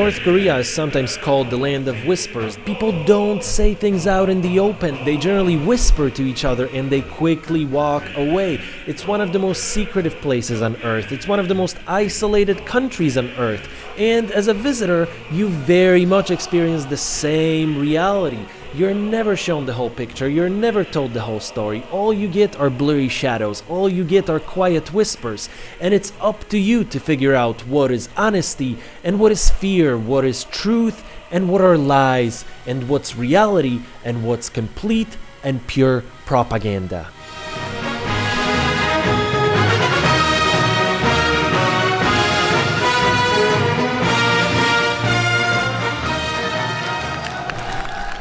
North Korea is sometimes called the land of whispers. People don't say things out in the open. They generally whisper to each other and they quickly walk away. It's one of the most secretive places on Earth. It's one of the most isolated countries on Earth. And as a visitor, you very much experience the same reality. You're never shown the whole picture, you're never told the whole story. All you get are blurry shadows, all you get are quiet whispers. And it's up to you to figure out what is honesty and what is fear, what is truth and what are lies, and what's reality and what's complete and pure propaganda.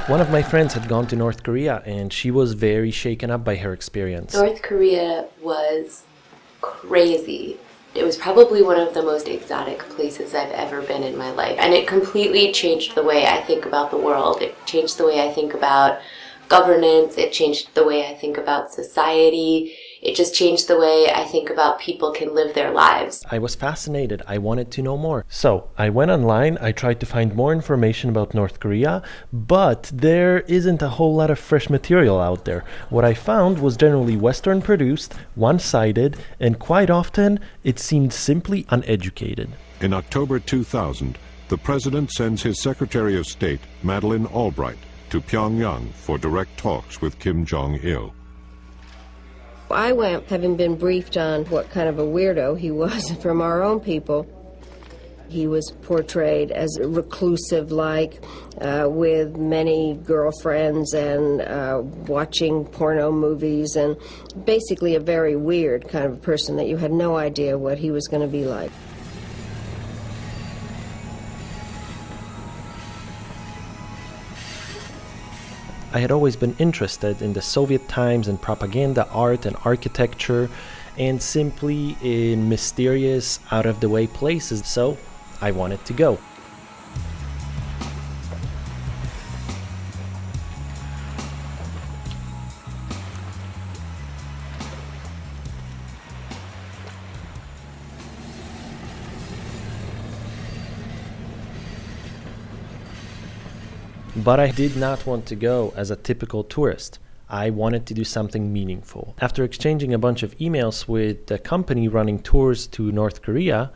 One of my friends had gone to North Korea and she was very shaken up by her experience. North Korea was crazy. It was probably one of the most exotic places I've ever been in my life. And it completely changed the way I think about the world. It changed the way I think about governance. It changed the way I think about society. It just changed the way I think about people can live their lives. I was fascinated. I wanted to know more. So I went online. I tried to find more information about North Korea, but there isn't a whole lot of fresh material out there. What I found was generally Western produced, one-sided, and quite often it seemed simply uneducated. In October 2000, the president sends his Secretary of State, Madeleine Albright, to Pyongyang for direct talks with Kim Jong-il. I went having been briefed on what kind of a weirdo he was from our own people. He was portrayed as reclusive-like, with many girlfriends and watching porno movies, and basically a very weird kind of person that you had no idea what he was going to be like. I had always been interested in the Soviet times and propaganda, art and architecture, and simply in mysterious, out-of-the-way places, so I wanted to go. But I did not want to go as a typical tourist. I wanted to do something meaningful. After exchanging a bunch of emails with the company running tours to North Korea,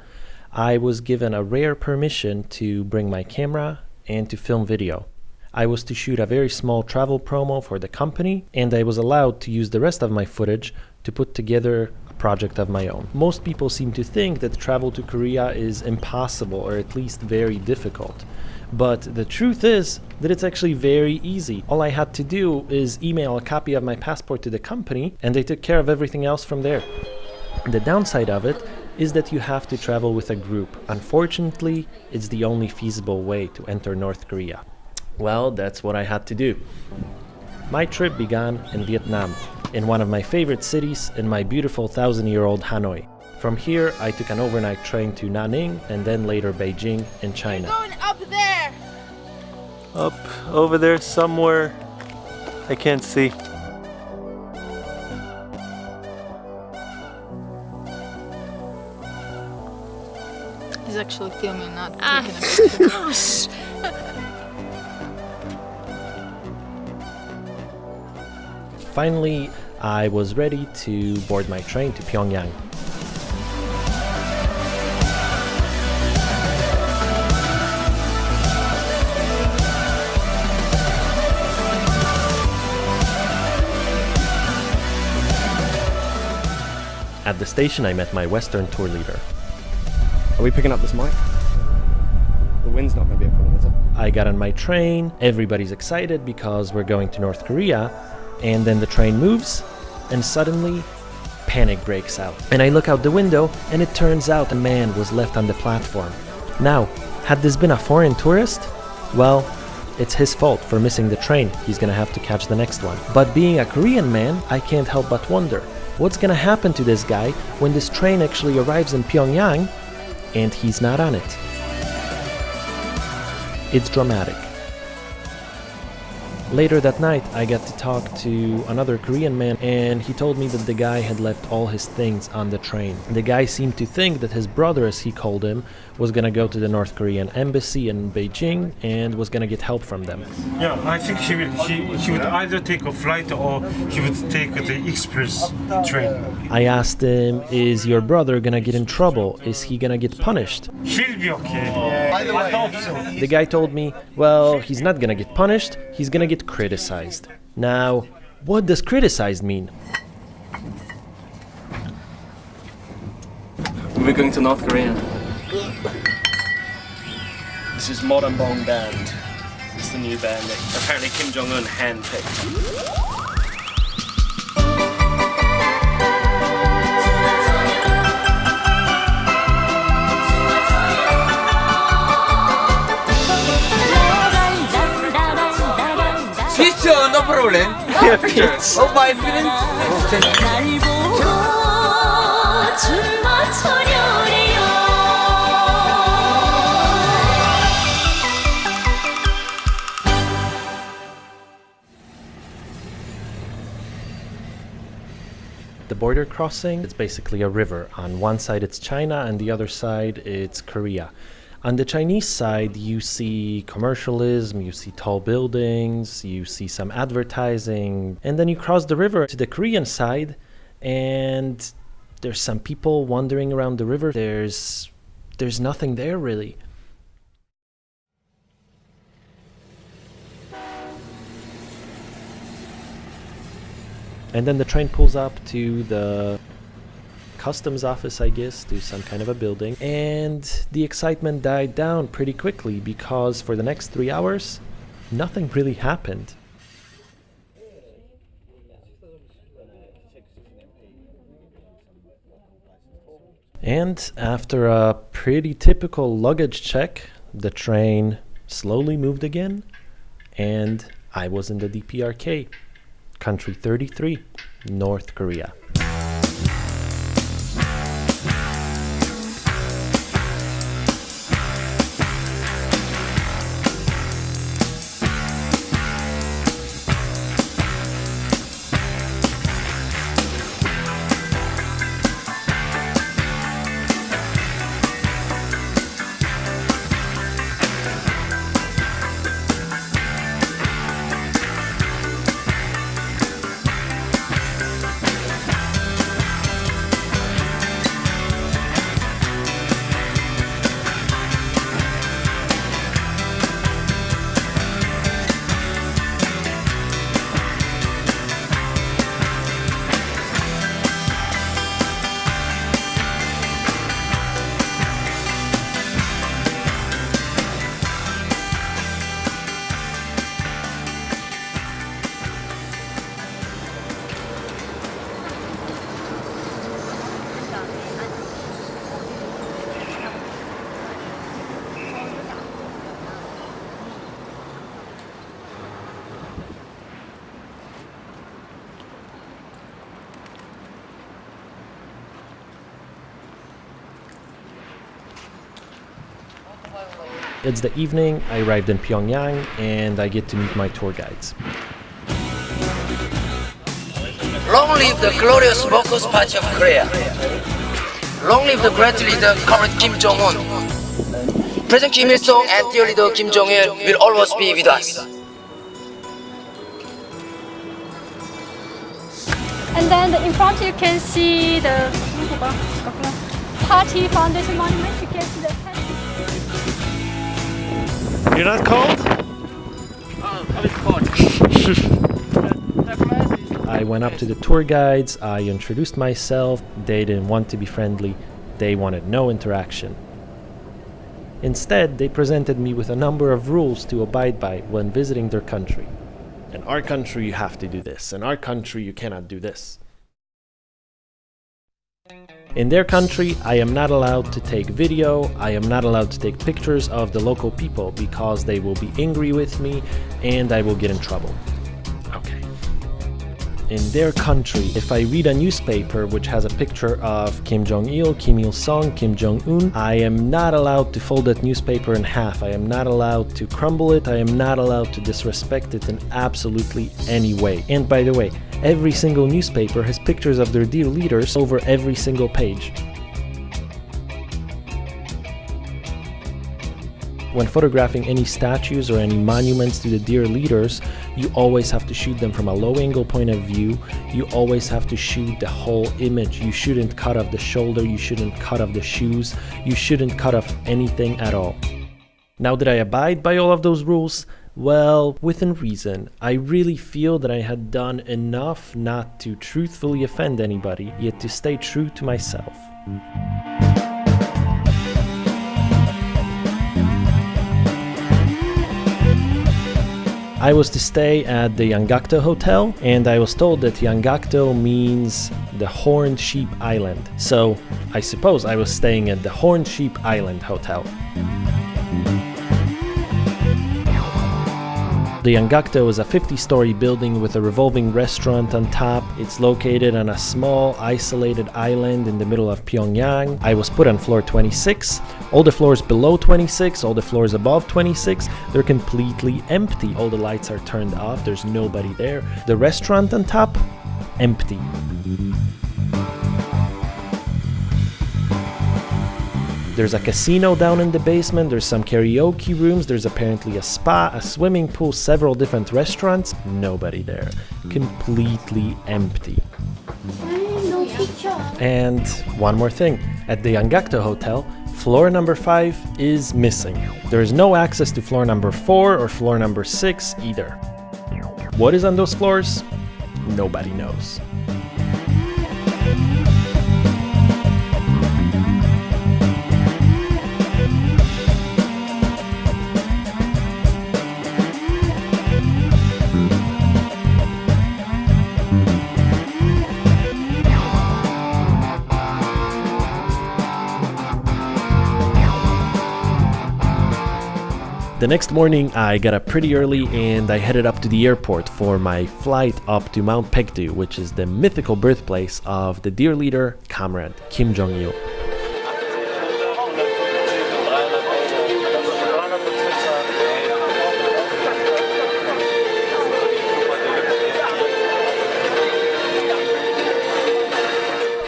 I was given a rare permission to bring my camera and to film video. I was to shoot a very small travel promo for the company, and I was allowed to use the rest of my footage to put together a project of my own. Most people seem to think that travel to Korea is impossible, or at least very difficult. But the truth is that it's actually very easy. All I had to do is email a copy of my passport to the company, and they took care of everything else from there. The downside of it is that you have to travel with a group. Unfortunately, it's the only feasible way to enter North Korea. Well, that's what I had to do. My trip began in Vietnam, in one of my favorite cities, in my beautiful 1,000-year-old Hanoi. From here, I took an overnight train to Nanning and then later Beijing in China. You're going up there! Up over there somewhere. I can't see. He's actually filming, not taking a picture. Gosh! Finally, I was ready to board my train to Pyongyang. At the station, I met my Western tour leader. Are we picking up this mic? The wind's not going to be a problem, is it? I got on my train, everybody's excited because we're going to North Korea, and then the train moves, and suddenly, panic breaks out. And I look out the window, and it turns out a man was left on the platform. Now, had this been a foreign tourist? Well, it's his fault for missing the train. He's gonna have to catch the next one. But being a Korean man, I can't help but wonder, what's gonna happen to this guy when this train actually arrives in Pyongyang and he's not on it? It's dramatic. Later that night, I got to talk to another Korean man, and he told me that the guy had left all his things on the train. The guy seemed to think that his brother, as he called him, was gonna go to the North Korean embassy in Beijing and was gonna get help from them. Yeah, I think he would either take a flight or he would take the express train. I asked him, is your brother gonna get in trouble? Is he gonna get punished? He'll be okay. I hope so. The guy told me, well, he's not gonna get punished, he's gonna get criticized. Now, what does criticized mean? We're going to North Korea. This is Modern Bong Band. It's the new band that apparently Kim Jong-un handpicked. Picture, no problem. Pizza. Oh, my feeling. The border crossing, it's basically a river. On one side it's China and the other side it's Korea. On the Chinese side, you see commercialism, you see tall buildings, you see some advertising, and then you cross the river to the Korean side, and there's some people wandering around the river. There's nothing there really. And then the train pulls up to the customs office, I guess, to some kind of a building. And the excitement died down pretty quickly because for the next 3 hours, nothing really happened. And after a pretty typical luggage check, the train slowly moved again, and I was in the DPRK. Country 33, North Korea. It's the evening, I arrived in Pyongyang, and I get to meet my tour guides. Long live the glorious Workers' Party of Korea. Long live the great leader, current Kim Jong-un. President Kim Il-sung and dear leader Kim Jong-il will always be with us. And then in front you can see the Party Foundation Monument. You can see the You're not cold? A bit cold. I went up to the tour guides, I introduced myself, they didn't want to be friendly, they wanted no interaction. Instead, they presented me with a number of rules to abide by when visiting their country. In our country you have to do this, in our country you cannot do this. In their country, I am not allowed to take video, I am not allowed to take pictures of the local people because they will be angry with me and I will get in trouble. Okay. in their country, if I read a newspaper which has a picture of Kim Jong-il, Kim Il-sung, Kim Jong-un, I am not allowed to fold that newspaper in half. I am not allowed to crumble it. I am not allowed to disrespect it in absolutely any way. And by the way, every single newspaper has pictures of their dear leaders over every single page. When photographing any statues or any monuments to the dear leaders, you always have to shoot them from a low-angle point of view. You always have to shoot the whole image. You shouldn't cut off the shoulder, you shouldn't cut off the shoes, you shouldn't cut off anything at all. Now, did I abide by all of those rules? Well, within reason. I really feel that I had done enough not to truthfully offend anybody, yet to stay true to myself. I was to stay at the Yangakto Hotel, and I was told that Yangakto means the Horned Sheep Island. So I suppose I was staying at the Horned Sheep Island Hotel. The Yangakto is a 50-story building with a revolving restaurant on top. It's located on a small, isolated island in the middle of Pyongyang. I was put on floor 26. All the floors below 26, all the floors above 26, they're completely empty. All the lights are turned off, there's nobody there. The restaurant on top, empty. There's a casino down in the basement, there's some karaoke rooms, there's apparently a spa, a swimming pool, several different restaurants. Nobody there. Completely empty. And one more thing. At the Yangakto Hotel, floor number 5 is missing. There is no access to floor number 4 or floor number 6 either. What is on those floors? Nobody knows. The next morning I got up pretty early and I headed up to the airport for my flight up to Mount Paektu, which is the mythical birthplace of the dear leader, comrade Kim Jong-il.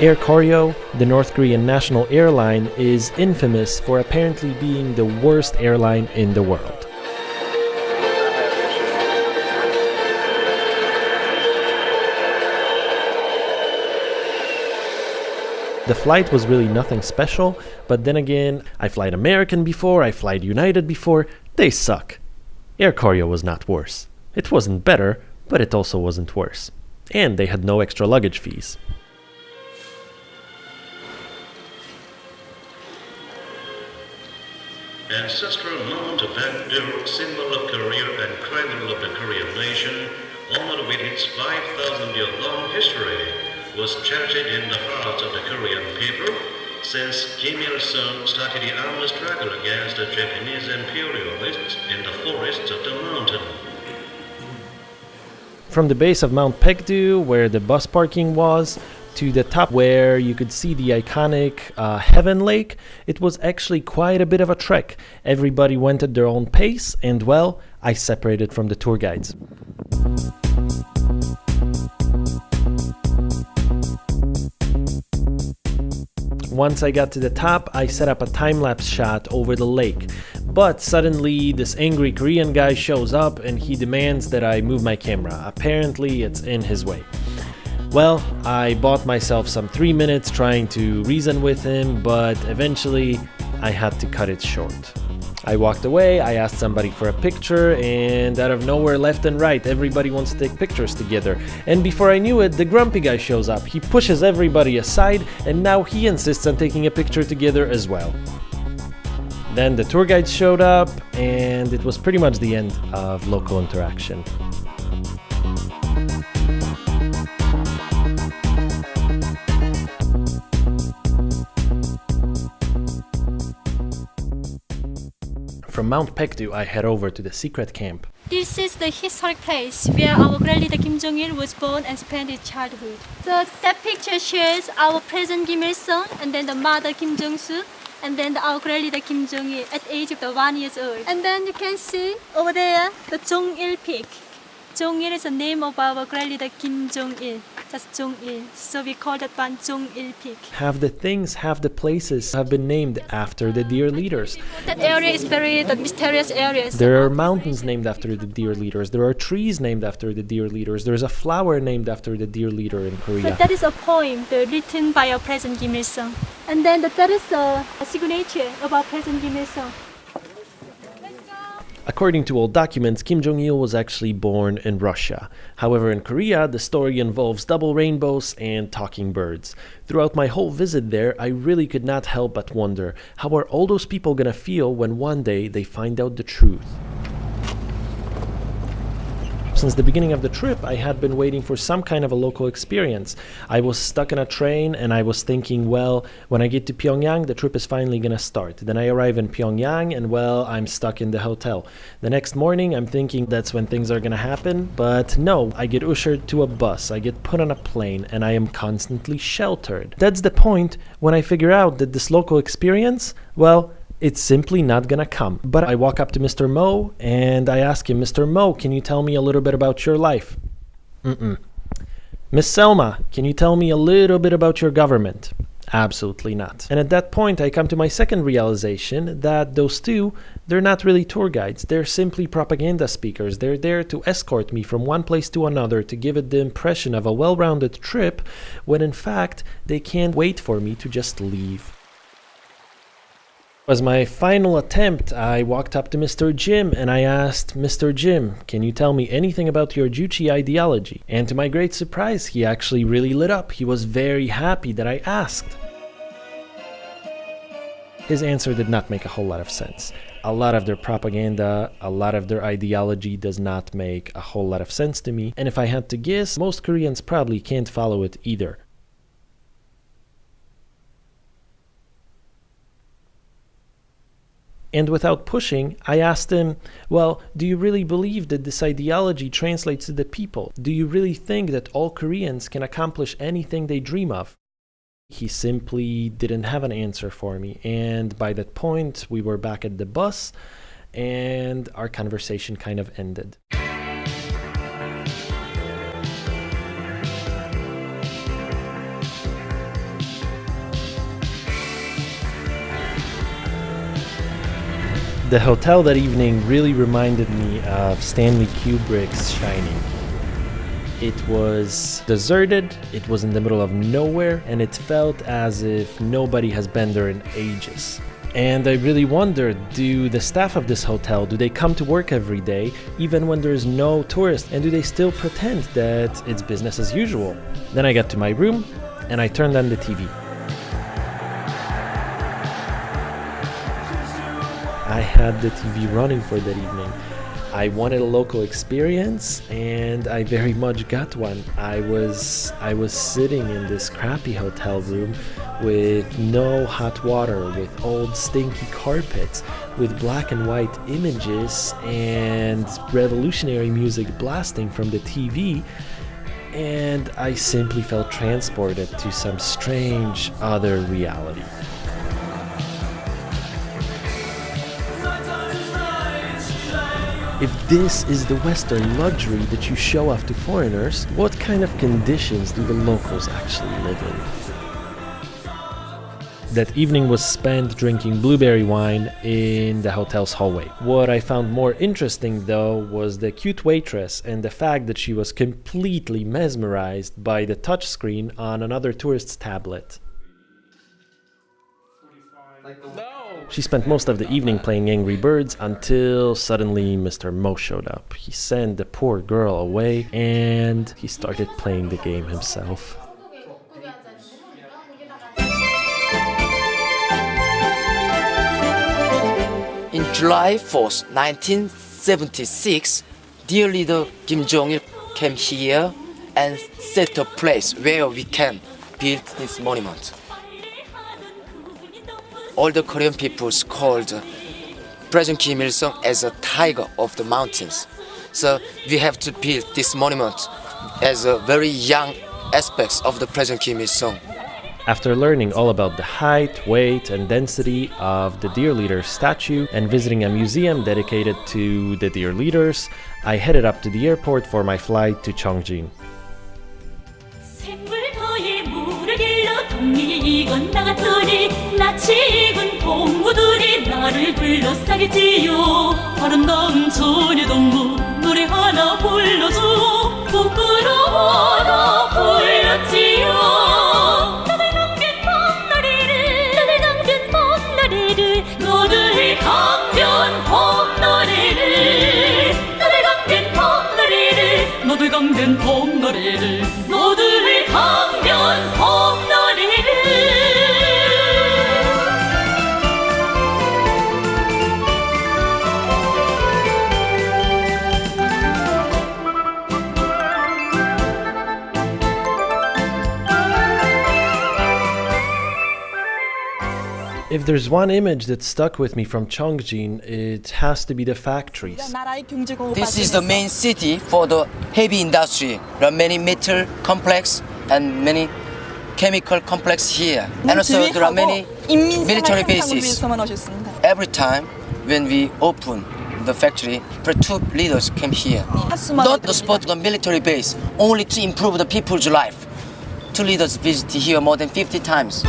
Air Koryo, the North Korean national airline, is infamous for apparently being the worst airline in the world. The flight was really nothing special, but then again, I flight American before, I flight United before, they suck. Air Koryo was not worse. It wasn't better, but it also wasn't worse. And they had no extra luggage fees. Ancestral Mount Paektu, symbol of Korea and cradle of the Korean nation, honored with its 5,000-year-long history, was cherished in the hearts of the Korean people since Kim Il-sung started the armed struggle against the Japanese imperialists in the forests of the mountain. From the base of Mount Paektu, where the bus parking was, to the top where you could see the iconic Heaven Lake, it was actually quite a bit of a trek. Everybody went at their own pace, and well, I separated from the tour guides. Once I got to the top, I set up a time-lapse shot over the lake. But suddenly, this angry Korean guy shows up and he demands that I move my camera. Apparently, it's in his way. Well, I bought myself some 3 minutes trying to reason with him, but eventually I had to cut it short. I walked away, I asked somebody for a picture, and out of nowhere, left and right, everybody wants to take pictures together. And before I knew it, the grumpy guy shows up. He pushes everybody aside, and now he insists on taking a picture together as well. Then the tour guide showed up, and it was pretty much the end of local interaction. From Mount Paektu, I head over to the secret camp. This is the historic place where our great leader Kim Jong-il was born and spent his childhood. So that picture shows our President Kim Il-sung and then the mother Kim Jong-su and then our great leader Kim Jong-il at the age of 1 year old. And then you can see over there the Jong-il Peak. Jong-il is the name of our great leader Kim Jong-il. That's Jong-il. So we call that one Jong-il Peak. Half the things, half the places have been named after the dear leaders. That area is very mysterious area. There are mountains named after the dear leaders. There are trees named after the dear leaders. There's a flower named after the dear leader in Korea. So that is a poem written by our President Kim Il-sung. And then that is a signature of our President Kim Il-sung. According to old documents, Kim Jong-il was actually born in Russia. However, in Korea, the story involves double rainbows and talking birds. Throughout my whole visit there, I really could not help but wonder, how are all those people gonna feel when one day they find out the truth? Since the beginning of the trip, I had been waiting for some kind of a local experience. I was stuck in a train and I was thinking, well, when I get to Pyongyang, the trip is finally gonna start. Then I arrive in Pyongyang and, well, I'm stuck in the hotel. The next morning, I'm thinking that's when things are gonna happen, but no, I get ushered to a bus, I get put on a plane, and I am constantly sheltered. That's the point when I figure out that this local experience, well, it's simply not gonna come. But I walk up to Mr. Mo and I ask him, Mr. Mo, can you tell me a little bit about your life? Miss Selma, can you tell me a little bit about your government? Absolutely not. And at that point, I come to my second realization that those two, they're not really tour guides. They're simply propaganda speakers. They're there to escort me from one place to another to give it the impression of a well-rounded trip, when in fact, they can't wait for me to just leave. As my final attempt, I walked up to Mr. Jim and I asked, Mr. Jim, can you tell me anything about your Juche ideology? And to my great surprise, he actually really lit up. He was very happy that I asked. His answer did not make a whole lot of sense. A lot of their propaganda, a lot of their ideology does not make a whole lot of sense to me. And if I had to guess, most Koreans probably can't follow it either. And without pushing, I asked him, well, do you really believe that this ideology translates to the people? Do you really think that all Koreans can accomplish anything they dream of? He simply didn't have an answer for me. And by that point, we were back at the bus and our conversation kind of ended. The hotel that evening really reminded me of Stanley Kubrick's Shining. It was deserted, it was in the middle of nowhere, and it felt as if nobody has been there in ages. And I really wondered, do the staff of this hotel, do they come to work every day, even when there's no tourists, and do they still pretend that it's business as usual? Then I got to my room, and I turned on the TV. I had the TV running for that evening. I wanted a local experience, and I very much got one. I was sitting in this crappy hotel room with no hot water, with old stinky carpets, with black and white images and revolutionary music blasting from the TV, and I simply felt transported to some strange other reality. If this is the Western luxury that you show off to foreigners, what kind of conditions do the locals actually live in? That evening was spent drinking blueberry wine in the hotel's hallway. What I found more interesting, though, was the cute waitress and the fact that she was completely mesmerized by the touchscreen on another tourist's tablet. She spent most of the evening playing Angry Birds until suddenly Mr. Mo showed up. He sent the poor girl away and he started playing the game himself. In July 4th, 1976, dear leader Kim Jong-il came here and set a place where we can build his monument. All the Korean peoples called President Kim Il-sung as a tiger of the mountains. So we have to build this monument as a very young aspects of the President Kim Il-sung. After learning all about the height, weight, and density of the deer leader statue and visiting a museum dedicated to the deer leaders, I headed up to the airport for my flight to Cheongjin. If there's one image that stuck with me from Cheongjin, it has to be the factories. This is the main city for the heavy industry. There are many metal complex and many chemical complex here. And also there are many military bases. Every time when we open the factory, the two leaders came here. Not to support the military base, only to improve the people's life. Two leaders visited here more than 50 times.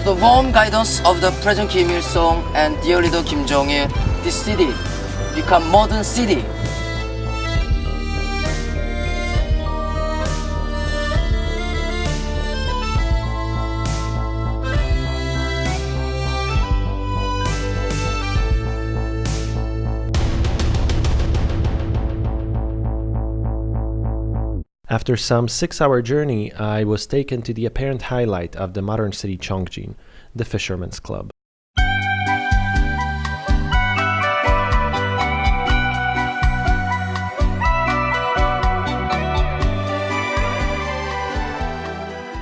The warm guidance of the President Kim Il-sung and dear leader Kim Jong-il, this city become modern city. After some 6-hour journey, I was taken to the apparent highlight of the modern city Cheongjin, the Fisherman's Club.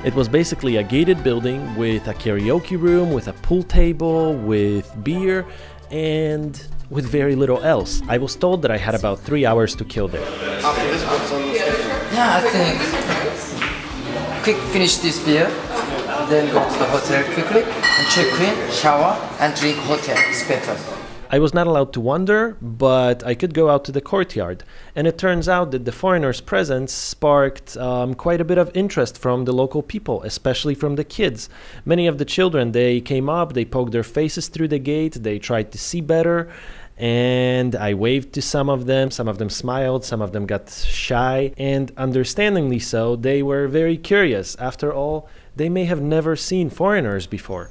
It was basically a gated building with a karaoke room, with a pool table, with beer, and with very little else. I was told that I had about 3 hours to kill there. After this, what's on the schedule? Yeah, I think quick finish this beer, then go to the hotel quickly and check in, shower, and drink hotel. It's better. I was not allowed to wander, but I could go out to the courtyard. And it turns out that the foreigners' presence sparked quite a bit of interest from the local people, especially from the kids. Many of the children, they came up, they poked their faces through the gate, they tried to see better, and I waved to some of them smiled, some of them got shy, and understandingly so, they were very curious. After all, they may have never seen foreigners before.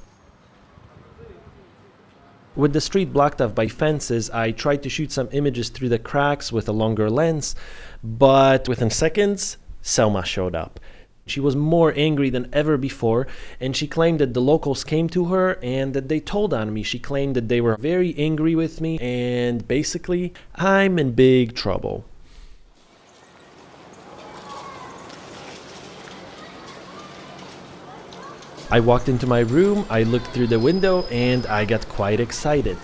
With the street blocked off by fences, I tried to shoot some images through the cracks with a longer lens, but within seconds, Selma showed up. She was more angry than ever before, and she claimed that the locals came to her and that they told on me. She claimed that they were very angry with me, and basically, I'm in big trouble. I walked into my room, I looked through the window, and I got quite excited.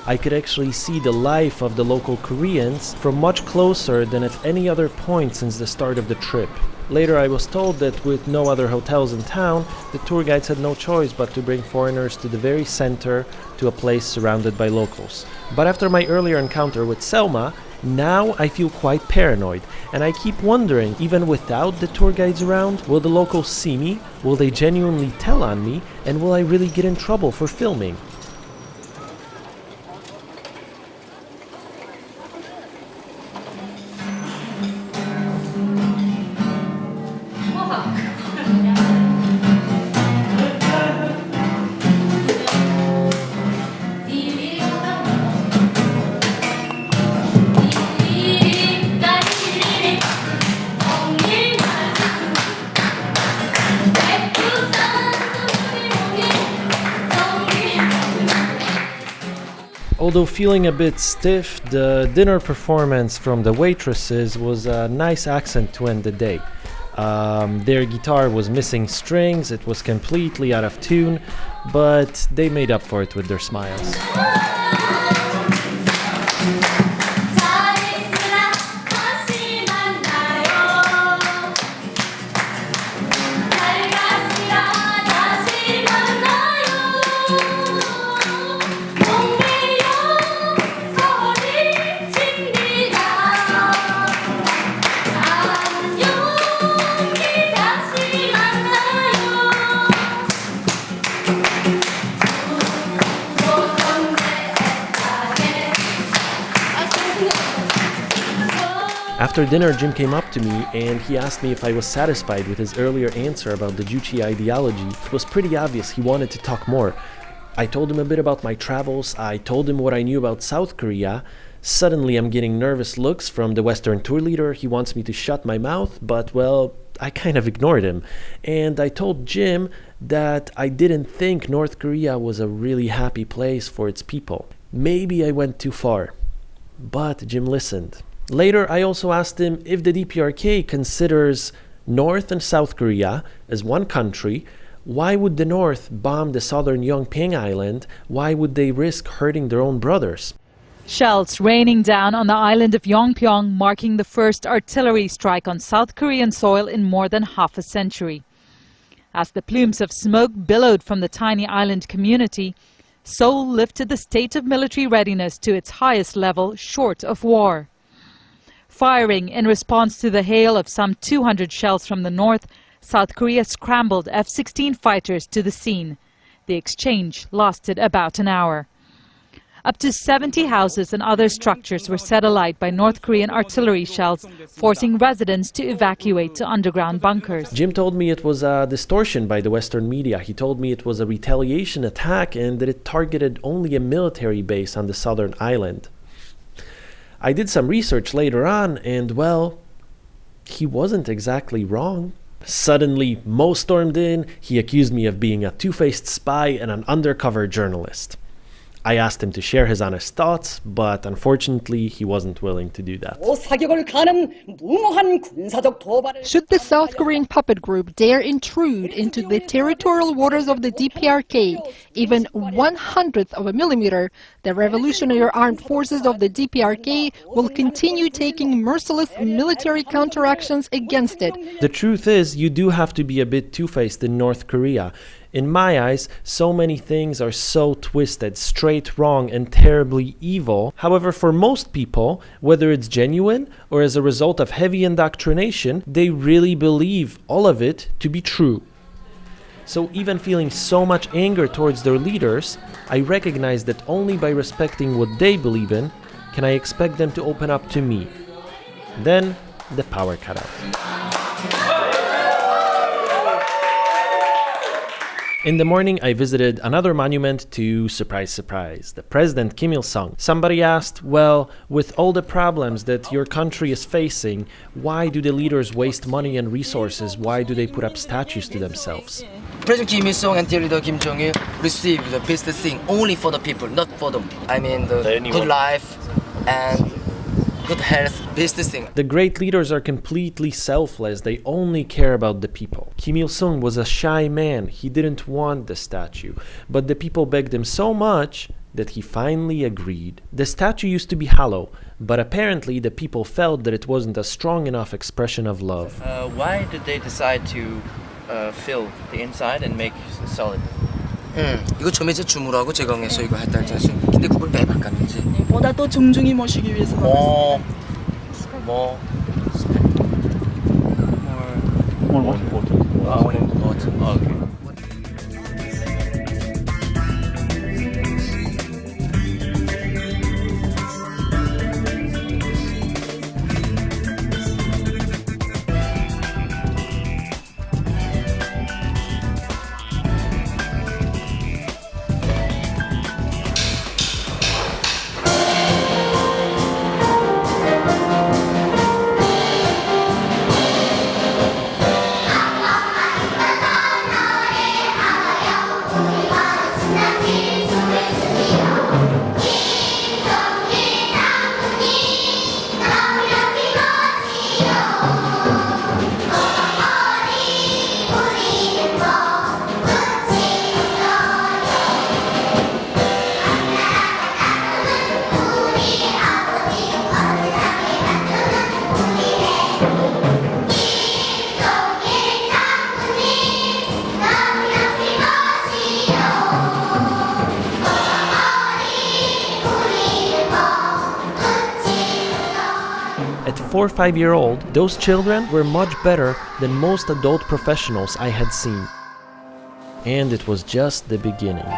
I could actually see the life of the local Koreans from much closer than at any other point since the start of the trip. Later I was told that with no other hotels in town, the tour guides had no choice but to bring foreigners to the very center, to a place surrounded by locals. But after my earlier encounter with Selma, now I feel quite paranoid, and I keep wondering, even without the tour guides around, will the locals see me, will they genuinely tell on me, and will I really get in trouble for filming? Although feeling a bit stiff, the dinner performance from the waitresses was a nice accent to end the day. Their guitar was missing strings, it was completely out of tune, but they made up for it with their smiles. After dinner, Jim came up to me and he asked me if I was satisfied with his earlier answer about the Juche ideology. It was pretty obvious he wanted to talk more. I told him a bit about my travels, I told him what I knew about South Korea. Suddenly I'm getting nervous looks from the Western tour leader. He wants me to shut my mouth, but well, I kind of ignored him. And I told Jim that I didn't think North Korea was a really happy place for its people. Maybe I went too far, but Jim listened. Later, I also asked him if the DPRK considers North and South Korea as one country, why would the North bomb the southern Yongpyong Island? Why would they risk hurting their own brothers? Shells raining down on the island of Yongpyong, marking the first artillery strike on South Korean soil in more than half a century. As the plumes of smoke billowed from the tiny island community, Seoul lifted the state of military readiness to its highest level short of war. Firing in response to the hail of some 200 shells from the north, South Korea scrambled F-16 fighters to the scene. The exchange lasted about an hour. Up to 70 houses and other structures were set alight by North Korean artillery shells, forcing residents to evacuate to underground bunkers. Jim told me it was a distortion by the Western media. He told me it was a retaliation attack and that it targeted only a military base on the southern island. I did some research later on and, well, he wasn't exactly wrong. Suddenly, Mo stormed in. He accused me of being a two-faced spy and an undercover journalist. I asked him to share his honest thoughts, but unfortunately, he wasn't willing to do that. Should the South Korean puppet group dare intrude into the territorial waters of the DPRK, even 1/100th of a millimeter, the Revolutionary Armed Forces of the DPRK will continue taking merciless military counteractions against it. The truth is, you do have to be a bit two-faced in North Korea. In my eyes, so many things are so twisted, straight wrong, and terribly evil. However, for most people, whether it's genuine or as a result of heavy indoctrination, they really believe all of it to be true. So even feeling so much anger towards their leaders, I recognize that only by respecting what they believe in can I expect them to open up to me. Then the power cut out. In the morning, I visited another monument to, surprise, surprise, the President Kim Il-sung. Somebody asked, well, with all the problems that your country is facing, why do the leaders waste money and resources? Why do they put up statues to themselves? President Kim Il-sung and dear leader Kim Jong-il received the best thing only for the people, not for them. I mean, the good life and good health, best thing. The great leaders are completely selfless. They only care about the people. Kim Il-sung was a shy man. He didn't want the statue. But the people begged him so much that he finally agreed. The statue used to be hollow, but apparently the people felt that it wasn't a strong enough expression of love. Why did they decide to fill the inside and make solid? 이거 처음에 이제 주무라고 제공해서 이거 했다 했지. 근데 그걸 왜 바꿨는지. 보다 또 정중히 모시기 위해서. More important. More important. Okay. 4 or 5 year old, those children were much better than most adult professionals I had seen. And it was just the beginning.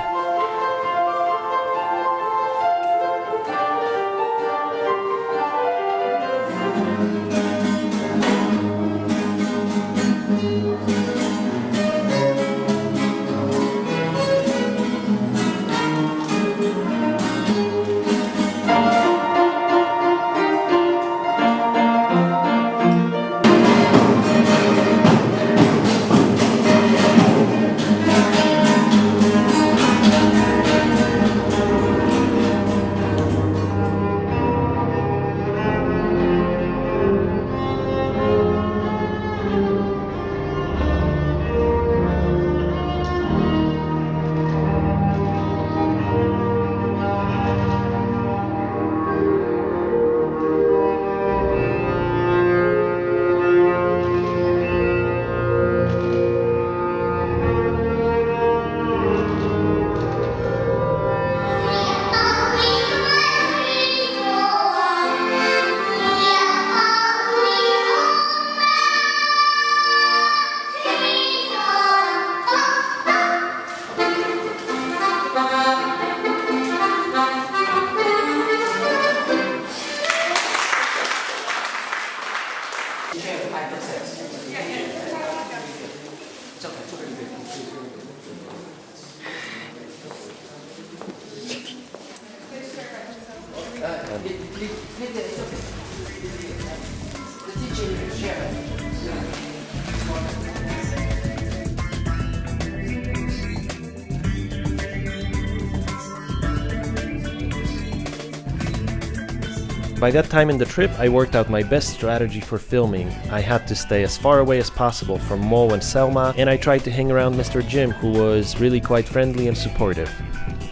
By that time in the trip, I worked out my best strategy for filming. I had to stay as far away as possible from Mo and Selma, and I tried to hang around Mr. Jim, who was really quite friendly and supportive.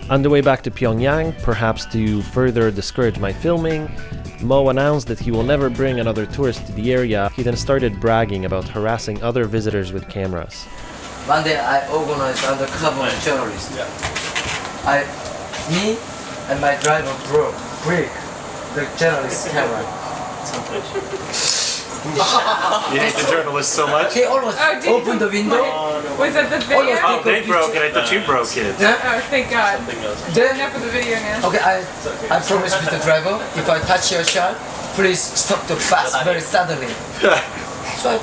On the way back to Pyongyang, perhaps to further discourage my filming, Mo announced that he will never bring another tourist to the area. He then started bragging about harassing other visitors with cameras. One day I organized undercover journalist. Me and my driver break the journalist's camera. You hate the journalist so much? He almost opened the window. Was that the video? Oh, they broke it. I thought you broke it. Oh, thank God. Then, Enough of the video now. okay, I promise with the driver, if I touch your shot, please stop the bus very suddenly. So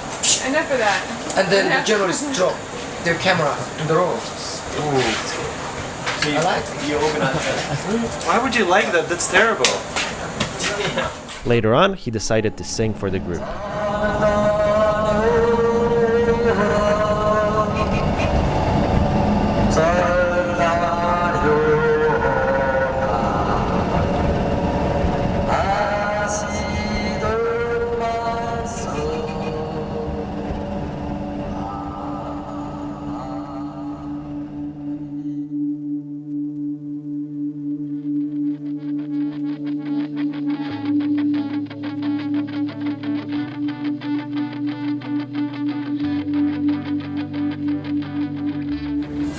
Enough of that. and then the journalists dropped their camera in the road. I like it. Why would you like that? That's terrible. Later on, he decided to sing for the group.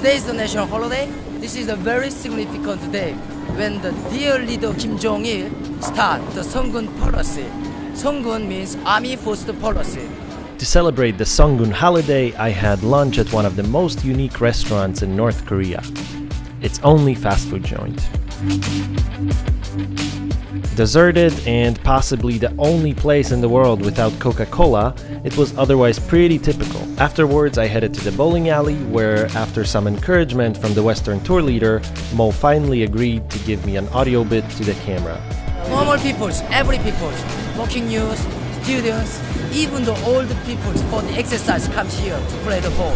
Today is the national holiday. This is a very significant day when the dear leader Kim Jong-il start the Sungun policy. Sungun means Army First policy. To celebrate the Sungun holiday, I had lunch at one of the most unique restaurants in North Korea. Its only fast food joint. Deserted and possibly the only place in the world without Coca-Cola, it was otherwise pretty typical. Afterwards, I headed to the bowling alley where, after some encouragement from the Western tour leader, Mo finally agreed to give me an audio bit to the camera. Normal peoples, every peoples, working youth, students, even the old peoples for the exercise come here to play the ball.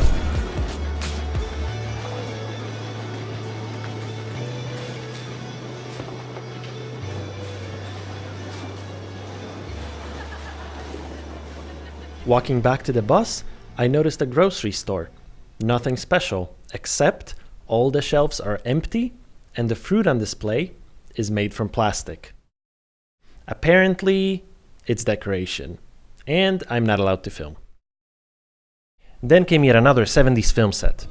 Walking back to the bus, I noticed a grocery store. Nothing special, except all the shelves are empty and the fruit on display is made from plastic. Apparently, it's decoration, and I'm not allowed to film. Then came yet another 70s film set.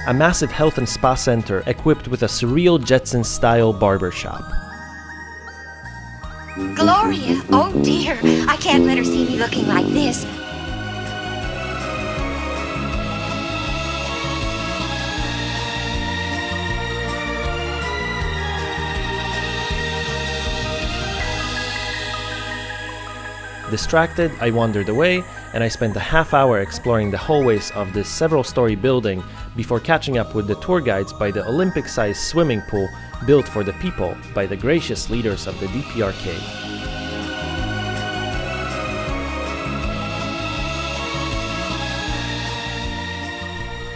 A massive health and spa center equipped with a surreal Jetsons-style barbershop. Gloria, oh dear, I can't let her see me looking like this. Distracted, I wandered away, and I spent a half hour exploring the hallways of this several-story building before catching up with the tour guides by the Olympic-sized swimming pool built for the people by the gracious leaders of the DPRK.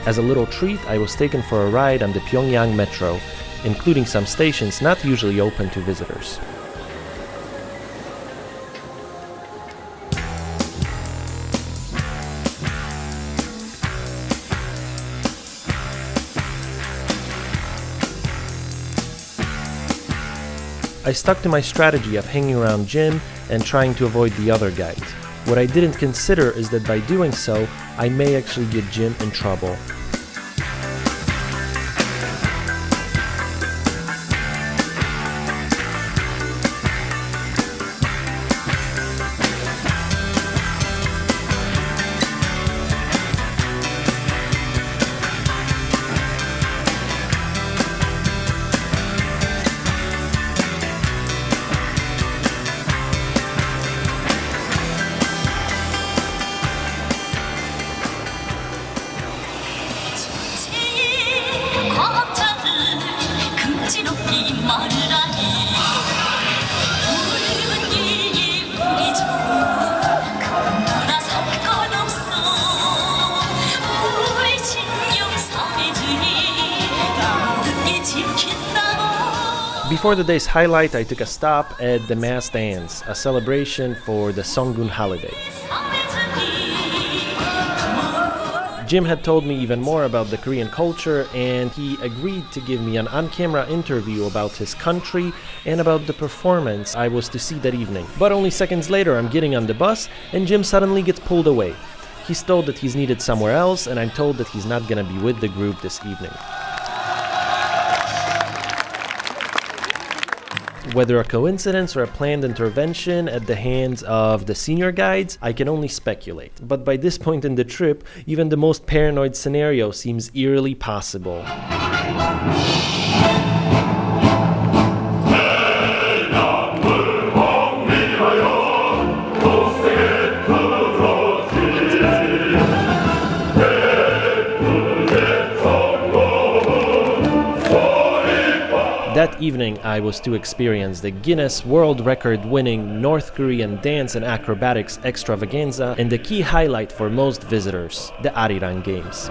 As a little treat, I was taken for a ride on the Pyongyang Metro, including some stations not usually open to visitors. I stuck to my strategy of hanging around Jim and trying to avoid the other guides. What I didn't consider is that by doing so, I may actually get Jim in trouble. Before the day's highlight, I took a stop at the Mass Dance, a celebration for the Songun holiday. Jim had told me even more about the Korean culture, and he agreed to give me an on-camera interview about his country and about the performance I was to see that evening. But only seconds later, I'm getting on the bus, and Jim suddenly gets pulled away. He's told that he's needed somewhere else, and I'm told that he's not gonna be with the group this evening. Whether a coincidence or a planned intervention at the hands of the senior guides, I can only speculate. But by this point in the trip, even the most paranoid scenario seems eerily possible. That evening, I was to experience the Guinness World Record-winning North Korean dance and acrobatics extravaganza and the key highlight for most visitors, the Arirang Games.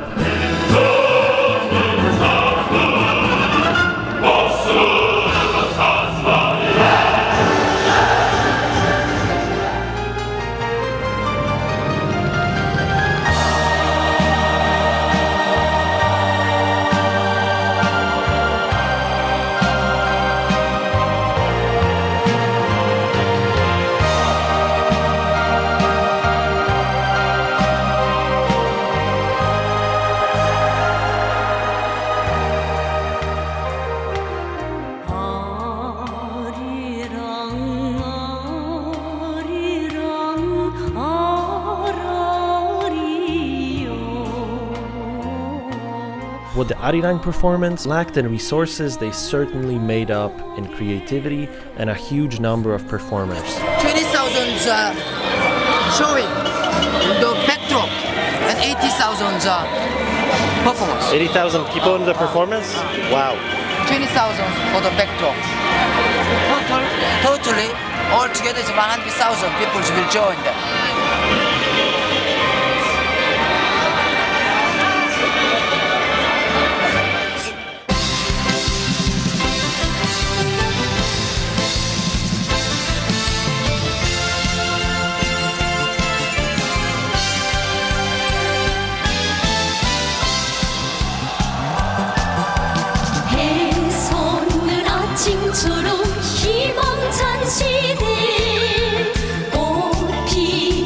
What the Arirang performance lacked in resources, they certainly made up in creativity and a huge number of performers. 20,000 showing the backdrop and 80,000 performance. 80,000 people in the performance? Wow. 20,000 for the backdrop. Totally, altogether it's 100,000 people will join them. 희망 잔치들 꽃 피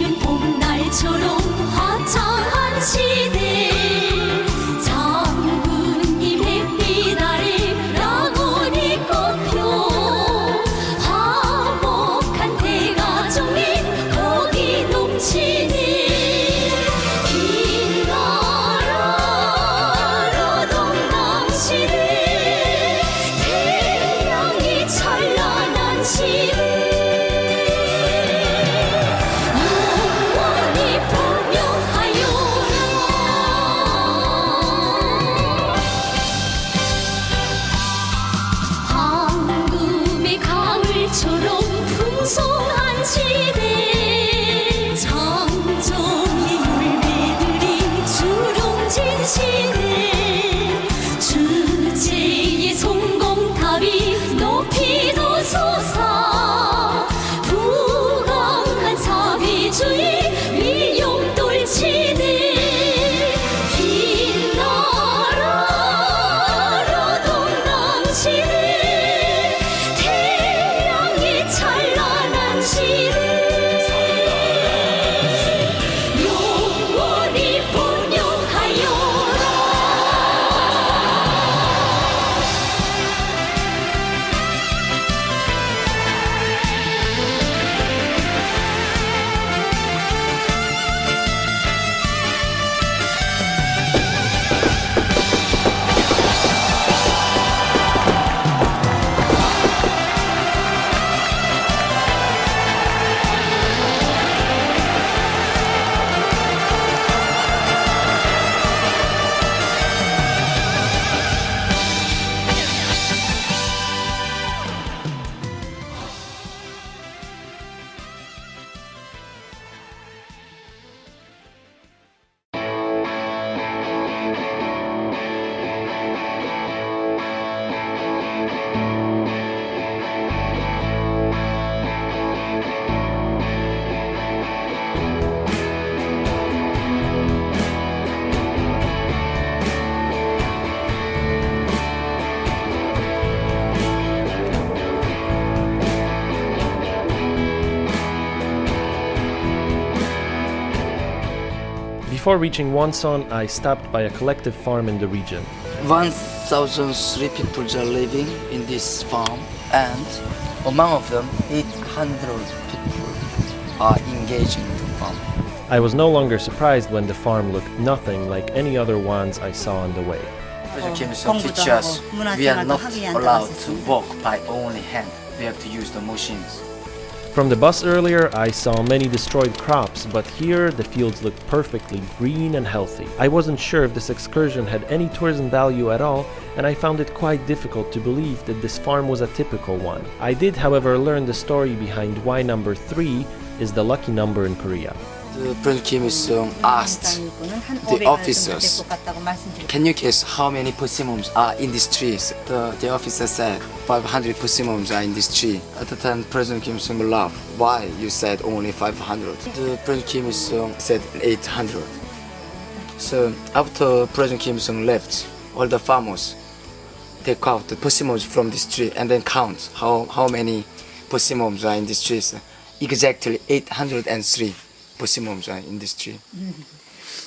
Before reaching Wonsan, I stopped by a collective farm in the region. 1,003 people are living in this farm, and among of them, 800 people are engaged in the farm. I was no longer surprised when the farm looked nothing like any other ones I saw on the way. President Kim Il-sung teaches us we are not allowed to walk by only hand. We have to use the machines. From the bus earlier, I saw many destroyed crops, but here the fields looked perfectly green and healthy. I wasn't sure if this excursion had any tourism value at all, and I found it quite difficult to believe that this farm was a typical one. I did, however, learn the story behind why number 3 is the lucky number in Korea. President Kim Il-sung asked the officers, "Can you guess how many persimmons are in this tree?" The officer said, 500 persimmons are in this tree. At the time, President Kim Il-sung laughed. "Why? You said only 500. The President Kim Il-sung said 800. So after President Kim Il-sung left, all the farmers take out the persimmons from this tree and then count how many persimmons are in this tree. So exactly 803. persimmons are in this tree.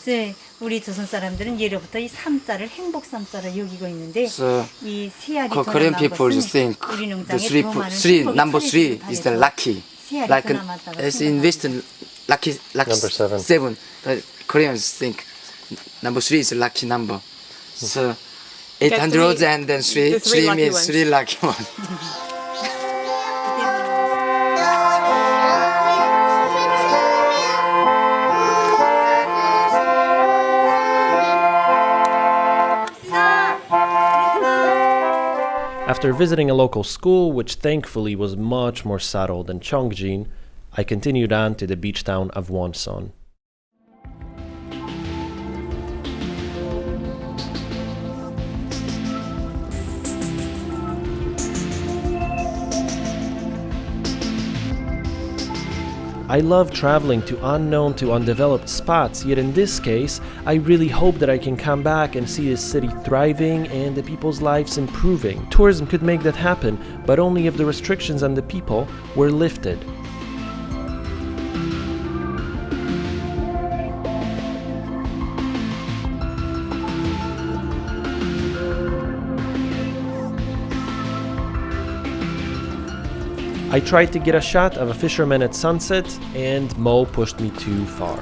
이제 우리 조선 사람들은 예로부터 이 삼자를 행복 삼자로 여기고 있는데 이 세 알이 Korean people think the number three is the lucky, like as in Western lucky number 7. The Koreans think number 3 is a lucky number. So 800 and then 3 means 3 lucky ones. After visiting a local school, which thankfully was much more subtle than Cheongjin, I continued on to the beach town of Wonsan. I love traveling to unknown to undeveloped spots, yet in this case, I really hope that I can come back and see this city thriving and the people's lives improving. Tourism could make that happen, but only if the restrictions on the people were lifted. I tried to get a shot of a fisherman at sunset, and Mo pushed me too far.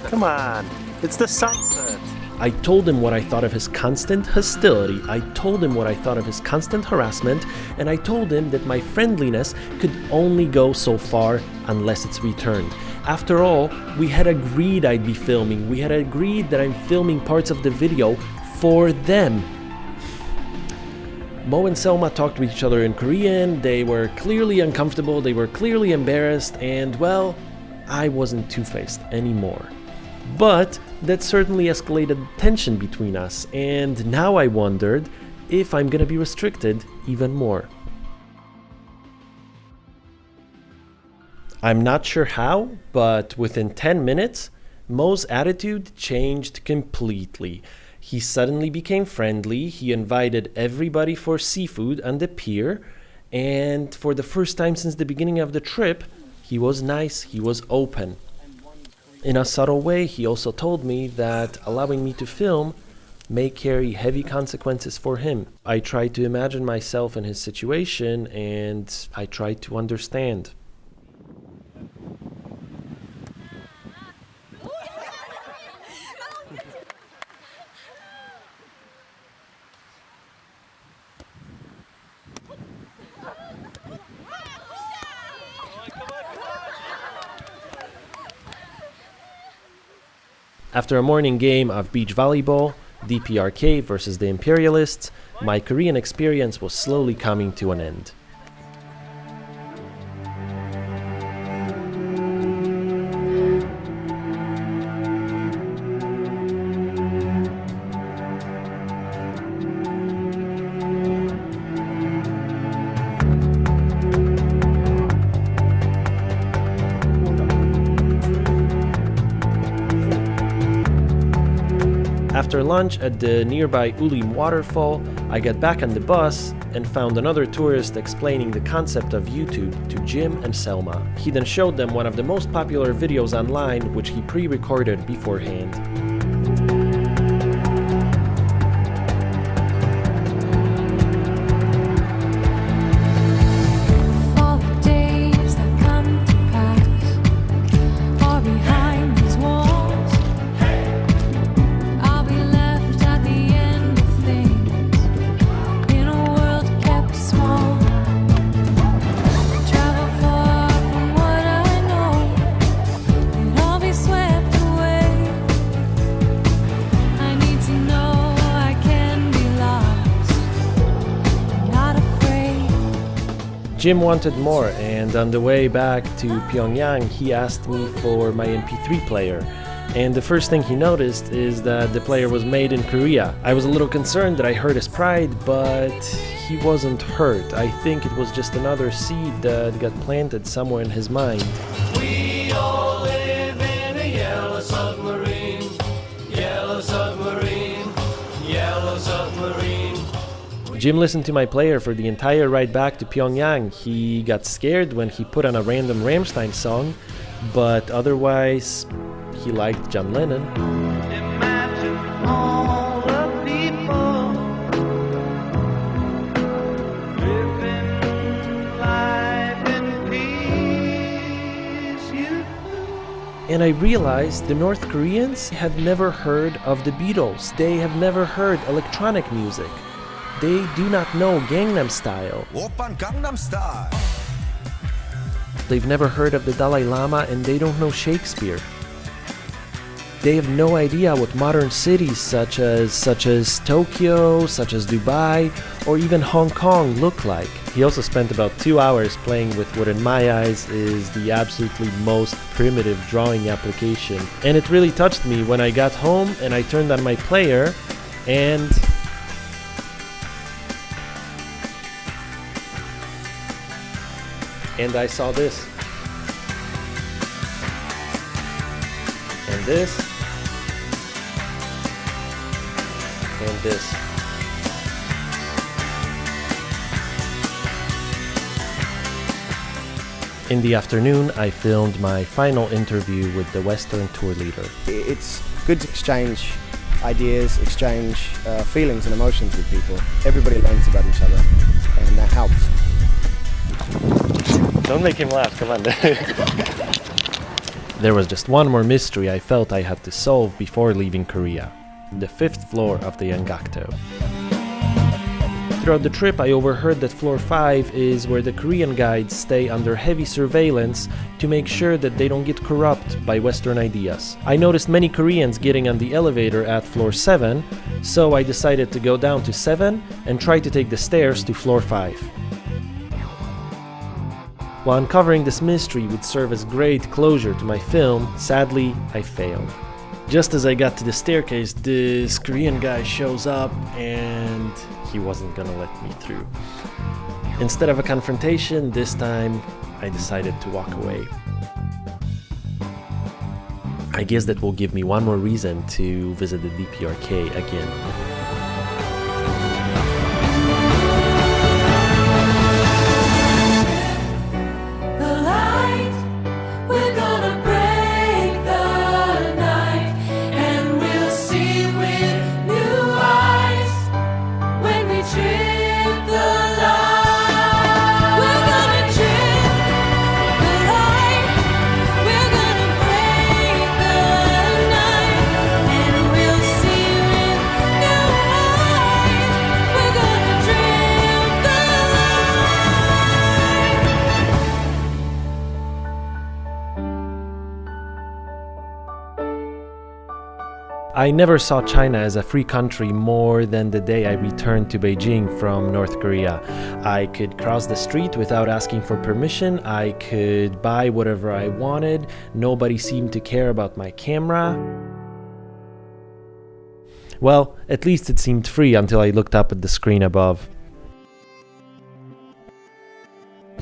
Come on, it's the sunset. I told him what I thought of his constant hostility, I told him what I thought of his constant harassment, and I told him that my friendliness could only go so far unless it's returned. After all, we had agreed I'd be filming, we had agreed that I'm filming parts of the video for them. Mo and Selma talked to each other in Korean, they were clearly uncomfortable, they were clearly embarrassed, and well, I wasn't two-faced anymore. But that certainly escalated tension between us, and now I wondered if I'm gonna be restricted even more. I'm not sure how, but within 10 minutes, Mo's attitude changed completely. He suddenly became friendly, he invited everybody for seafood on the pier, and for the first time since the beginning of the trip, he was nice, he was open. In a subtle way, he also told me that allowing me to film may carry heavy consequences for him. I tried to imagine myself in his situation, and I tried to understand. After a morning game of beach volleyball, DPRK versus the Imperialists, my Korean experience was slowly coming to an end. After lunch at the nearby Ulim waterfall, I got back on the bus and found another tourist explaining the concept of YouTube to Jim and Selma. He then showed them one of the most popular videos online, which he pre-recorded beforehand. Jim wanted more, and on the way back to Pyongyang, he asked me for my MP3 player. And the first thing he noticed is that the player was made in Korea. I was a little concerned that I hurt his pride, but he wasn't hurt. I think it was just another seed that got planted somewhere in his mind. We all live in a yellow submarine, yellow submarine, yellow submarine. Jim listened to my player for the entire ride back to Pyongyang. He got scared when he put on a random Rammstein song, but otherwise, he liked John Lennon. Imagine all the people living life in peace. And I realized the North Koreans have never heard of the Beatles. They have never heard electronic music. They do not know Gangnam Style. Oppan Gangnam Style. They've never heard of the Dalai Lama, and they don't know Shakespeare. They have no idea what modern cities such as Tokyo, such as Dubai, or even Hong Kong look like. He also spent about 2 hours playing with what in my eyes is the absolutely most primitive drawing application. And it really touched me when I got home and I turned on my player and I saw this, and this, and this. In the afternoon, I filmed my final interview with the Western tour leader. It's good to exchange ideas, exchange feelings and emotions with people. Everybody learns about each other, and that helps. Don't make him laugh, come on. There was just one more mystery I felt I had to solve before leaving Korea. The 5th floor of the Yangakdo. Throughout the trip, I overheard that floor 5 is where the Korean guides stay under heavy surveillance to make sure that they don't get corrupt by Western ideas. I noticed many Koreans getting on the elevator at floor 7, so I decided to go down to 7 and try to take the stairs to floor 5. While uncovering this mystery would serve as great closure to my film, sadly, I failed. Just as I got to the staircase, this Korean guy shows up and he wasn't gonna let me through. Instead of a confrontation, this time I decided to walk away. I guess that will give me one more reason to visit the DPRK again. I never saw China as a free country more than the day I returned to Beijing from North Korea. I could cross the street without asking for permission, I could buy whatever I wanted, nobody seemed to care about my camera. Well, at least it seemed free until I looked up at the screen above.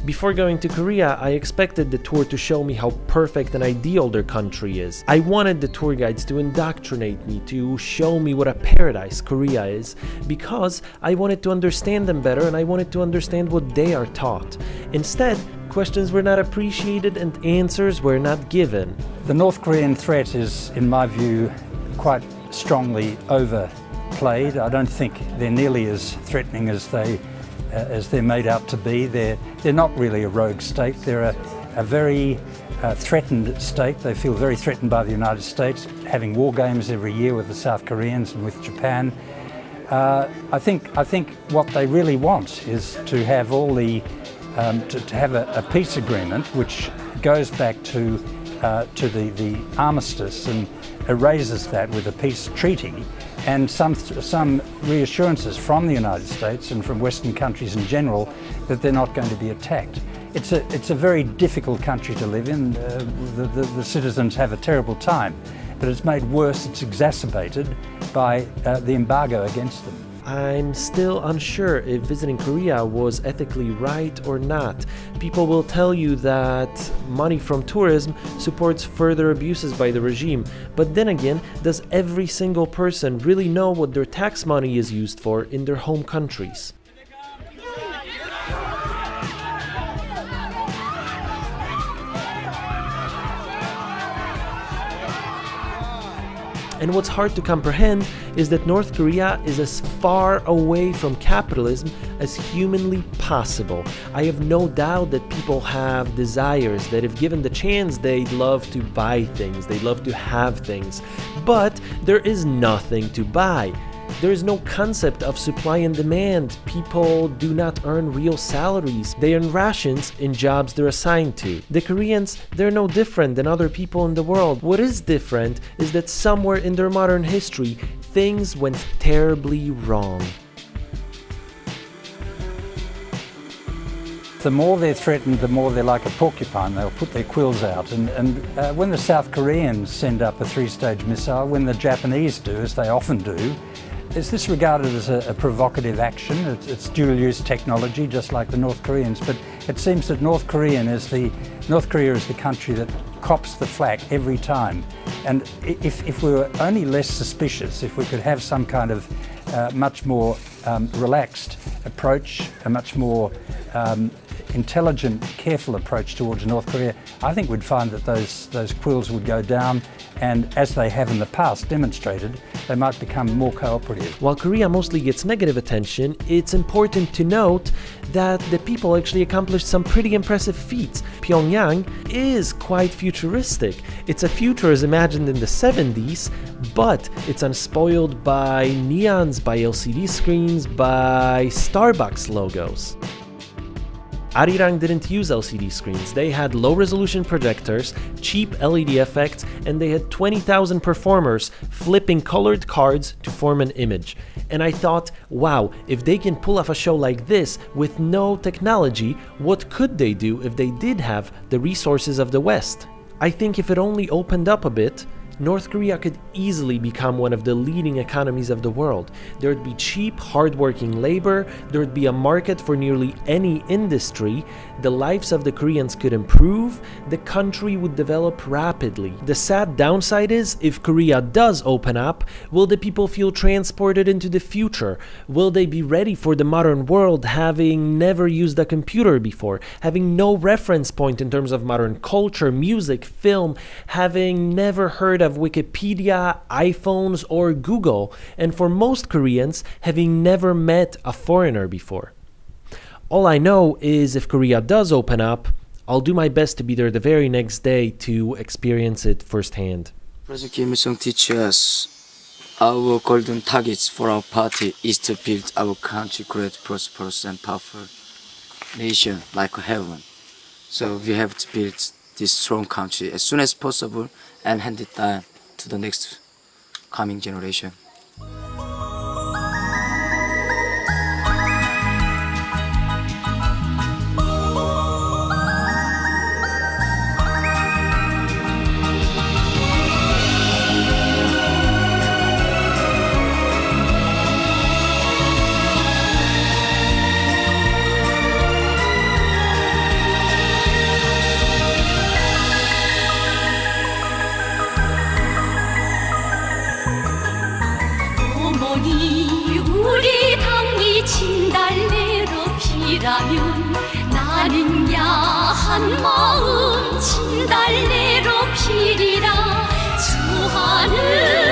Before going to Korea, I expected the tour to show me how perfect and ideal their country is. I wanted the tour guides to indoctrinate me, to show me what a paradise Korea is, because I wanted to understand them better and I wanted to understand what they are taught. Instead, questions were not appreciated and answers were not given. The North Korean threat is, in my view, quite strongly overplayed. I don't think they're nearly as threatening as they're made out to be. They're not really a rogue state. They're a very threatened state. They feel very threatened by the United States, having war games every year with the South Koreans and with Japan. I think what they really want is to have all the to have a peace agreement which goes back to the armistice and erases that with a peace treaty, and some reassurances from the United States and from Western countries in general that they're not going to be attacked. It's a very difficult country to live in. The citizens have a terrible time, but it's made worse, it's exacerbated by the embargo against them. I'm still unsure if visiting Korea was ethically right or not. People will tell you that money from tourism supports further abuses by the regime. But then again, does every single person really know what their tax money is used for in their home countries? And what's hard to comprehend is that North Korea is as far away from capitalism as humanly possible. I have no doubt that people have desires, that if given the chance, they'd love to buy things, they'd love to have things. But there is nothing to buy. There is no concept of supply and demand. People do not earn real salaries. They earn rations in jobs they're assigned to. The Koreans, they're no different than other people in the world. What is different is that somewhere in their modern history, things went terribly wrong. The more they're threatened, the more they're like a porcupine. They'll put their quills out. And when the South Koreans send up a three-stage missile, when the Japanese do, as they often do, is this regarded as a provocative action? It's dual-use technology, just like the North Koreans. But it seems that North Korea is the country that cops the flak every time. And if we were only less suspicious, if we could have some kind of much more relaxed approach, a much more intelligent, careful approach towards North Korea, I think we'd find that those quills would go down, and as they have in the past demonstrated, they might become more cooperative. While Korea mostly gets negative attention, it's important to note that the people actually accomplished some pretty impressive feats. Pyongyang is quite futuristic. It's a future as imagined in the 70s, but it's unspoiled by neons, by LCD screens, by Starbucks logos. Arirang didn't use LCD screens. They had low-resolution projectors, cheap LED effects, and they had 20,000 performers flipping colored cards to form an image. And I thought, wow, if they can pull off a show like this with no technology, what could they do if they did have the resources of the West? I think if it only opened up a bit, North Korea could easily become one of the leading economies of the world. There would be cheap, hardworking labor, there would be a market for nearly any industry, the lives of the Koreans could improve, the country would develop rapidly. The sad downside is, if Korea does open up, will the people feel transported into the future? Will they be ready for the modern world, having never used a computer before, having no reference point in terms of modern culture, music, film, having never heard of Wikipedia, iPhones, or Google, and for most Koreans, having never met a foreigner before? All I know is if Korea does open up, I'll do my best to be there the very next day to experience it firsthand. President Kim Il-sung teaches us our golden targets for our party is to build our country great, prosperous, and powerful nation like heaven. So we have to build this strong country as soon as possible and hand it down to the next coming generation. 어머니 우리 당이 진달래로 피라면 나는 야한 마음 진달래로 피리라 주 하늘